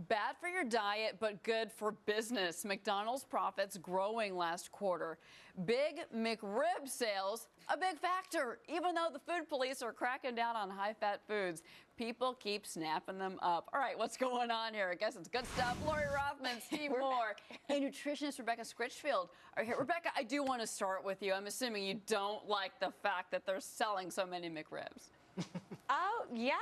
Bad for your diet, but good for business. McDonald's profits growing last quarter. Big McRib sales, a big factor. Even though the food police are cracking down on high-fat foods, people keep snapping them up. All right, what's going on here? I guess it's good stuff. Lori Rothman, Steve Moore, and nutritionist Rebecca Scritchfield are here. Rebecca, I do want to start with you. I'm assuming you don't like the fact that they're selling so many McRibs. Oh, yeah,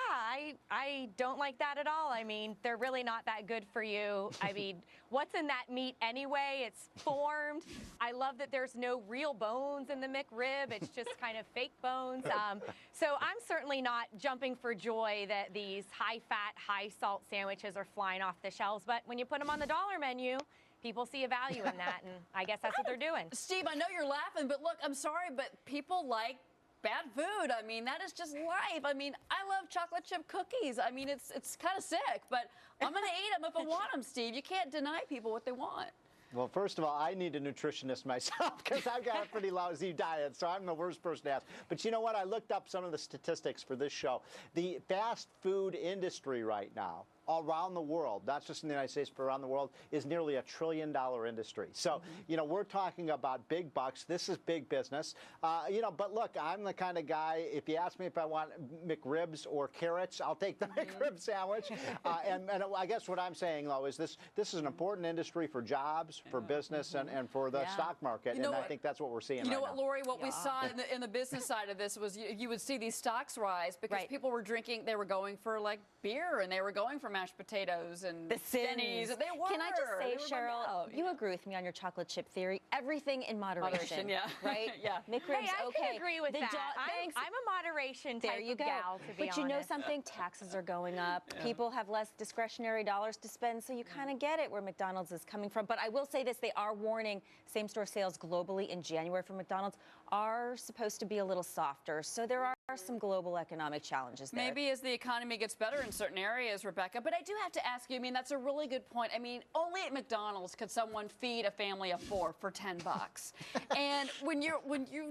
I don't like that at all. I mean, they're really not that good for you. I mean, what's in that meat anyway? It's formed. I love that there's no real bones in the McRib. It's just kind of fake bones. So I'm certainly not jumping for joy that these high-fat, high-salt sandwiches are flying off the shelves. But when you put them on the dollar menu, people see a value in that, and I guess that's what they're doing. Steve, I know you're laughing, but look, I'm sorry, but people like bad food. I mean, that is just life. I mean, I love chocolate chip cookies. I mean, it's kind of sick, but I'm going to eat them if I want them, Steve. You can't deny people what they want. Well, first of all, I need a nutritionist myself because I've got a pretty lousy diet, so I'm the worst person to ask. But you know what? I looked up some of the statistics for this show. The fast food industry right now, around the world, not just in the United States, but around the world, is nearly $1 trillion industry. So, you know, we're talking about big bucks. This is big business. You know, but look, I'm the kind of guy, if you ask me if I want McRibs or carrots, I'll take the McRib sandwich. And I guess what I'm saying, though, is this is an important industry for jobs, for business, and for the stock market. And I think that's what we're seeing right now. You know what, Lori, what we saw in the business side of this was you would see these stocks rise because people were drinking, they were going for like beer, and they were going for mashed potatoes and the Sins. They were. Can I just say, Cheryl, you agree with me on your chocolate chip theory. Everything in moderation. Yeah. Right? Yeah. McRib's I can agree with that. Thanks. I'm a moderation type of gal, to be honest. But you know something? Taxes are going up. People have less discretionary dollars to spend, so you kind of get it where McDonald's is coming from. But I will say this, they are warning same-store sales globally in January for McDonald's are supposed to be a little softer. So there are some global economic challenges there. Maybe as the economy gets better in certain areas, Rebecca. But I do have to ask you, I mean, that's a really good point. I mean, only at McDonald's could someone feed a family of 4 for $10. And when you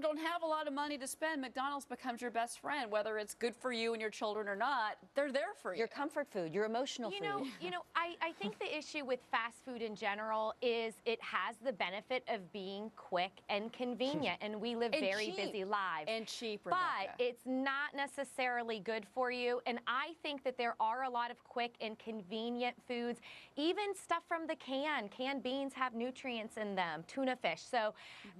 don't have a lot of money to spend, McDonald's becomes your best friend. Whether it's good for you and your children or not, they're there for you. Your comfort food, your emotional food. I think the issue with fast food in general is it has the benefit of being quick and convenient, and we live very busy lives. And cheap, Rebecca. But it's not necessarily good for you, and I think that there are a lot of quick and convenient foods, even stuff from the can. Canned beans have nutrients in them, tuna fish. So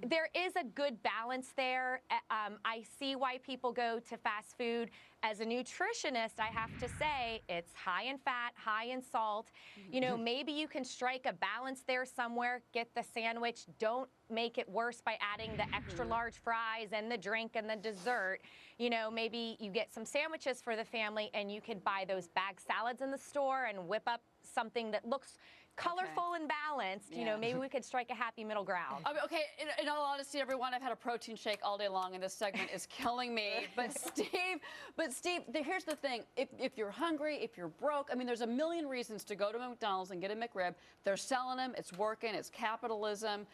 there is a good balance there. I see why people go to fast food. As a nutritionist, I have to say it's high in fat, high in salt. You know, maybe you can strike a balance there somewhere, get the sandwich. Don't make it worse by adding the extra large fries and the drink and the dessert. You know, maybe you get some sandwiches for the family and you could buy those bag salads in the store and whip up something that looks colorful and balanced. You know, maybe we could strike a happy middle ground. Okay, in all honesty, everyone, I've had a protein shake all day long, and this segment is killing me. But Steve, here's the thing. If you're hungry, if you're broke, I mean, there's a million reasons to go to McDonald's and get a McRib. They're selling them. It's working. It's capitalism.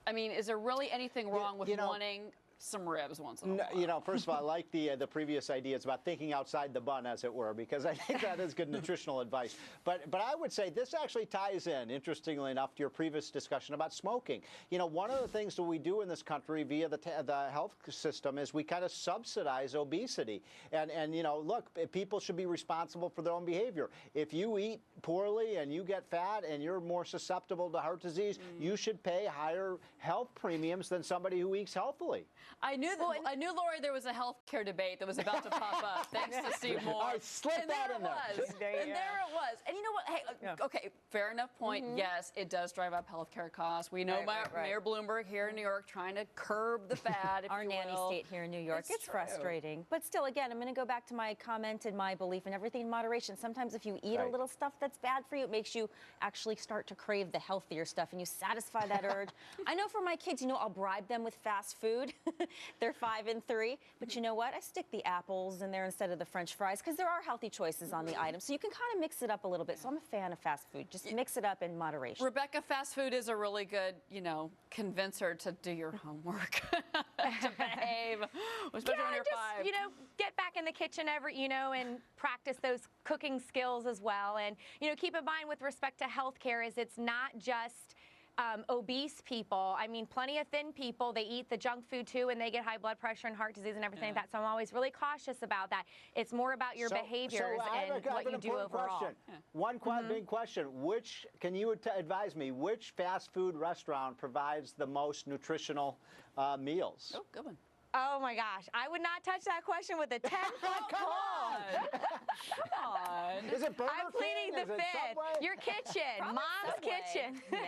I mean, is there really anything wrong with wanting some ribs once in a while? You know, first of all, I like the previous ideas about thinking outside the bun, as it were, because I think that is good nutritional advice. But I would say this actually ties in, interestingly enough, to your previous discussion about smoking. You know, one of the things that we do in this country via the health system is we kind of subsidize obesity. And you know, look, people should be responsible for their own behavior. If you eat poorly and you get fat and you're more susceptible to heart disease, you should pay higher health premiums than somebody who eats healthily. I knew, Lori, there was a healthcare debate that was about to pop up, thanks to Steve Moore. I slipped that in there. There it was. And you know what? Hey, okay, fair enough point. Yes, it does drive up healthcare costs. We know Mayor Bloomberg here in New York trying to curb the fad, Our nanny state here in New York. It's frustrating. But still, again, I'm going to go back to my comment and my belief in everything in moderation. Sometimes if you eat a little stuff that's bad for you, it makes you actually start to crave the healthier stuff, and you satisfy that urge. I know for my kids, you know, I'll bribe them with fast food. They're 5 and 3, but you know what? I stick the apples in there instead of the French fries because there are healthy choices on the item, so you can kind of mix it up up a little bit. So I'm a fan of fast food. Just mix it up in moderation. Rebecca, fast food is a really good, convincer to do your homework, to behave, especially when you're just, 5. Get back in the kitchen and practice those cooking skills as well. And, keep in mind with respect to healthcare is it's not just obese people. I mean, plenty of thin people, they eat the junk food too, and they get high blood pressure and heart disease and everything like that. So I'm always really cautious about that. It's more about your behaviors and what you do overall. Question. One big question. Can you advise me, which fast food restaurant provides the most nutritional meals? Oh, good one. Oh my gosh, I would not touch that question with a 10-foot pole. Come on. Is it Burger I'm pleading King? the Is it fifth. Subway? Your kitchen, Mom's kitchen. Nah.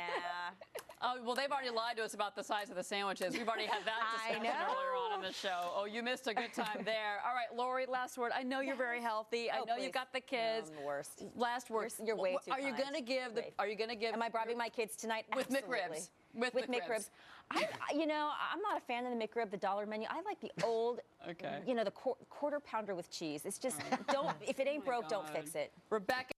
Oh, well, they've already lied to us about the size of the sandwiches. We've already had that discussion earlier on in the show. Oh, you missed a good time there. All right, Lori, last word. I know you're very healthy. I know please. you've got the kids. No, I'm the worst. Last word. You're way too Are you kind. going to give the? Are you going to give? Am I bribing my kids tonight? With Absolutely. McRibs. With McRibs. I'm not a fan of the McRib, the dollar menu. I like the old, Okay. the quarter pounder with cheese. It's just, if it ain't broke, don't fix it. Rebecca.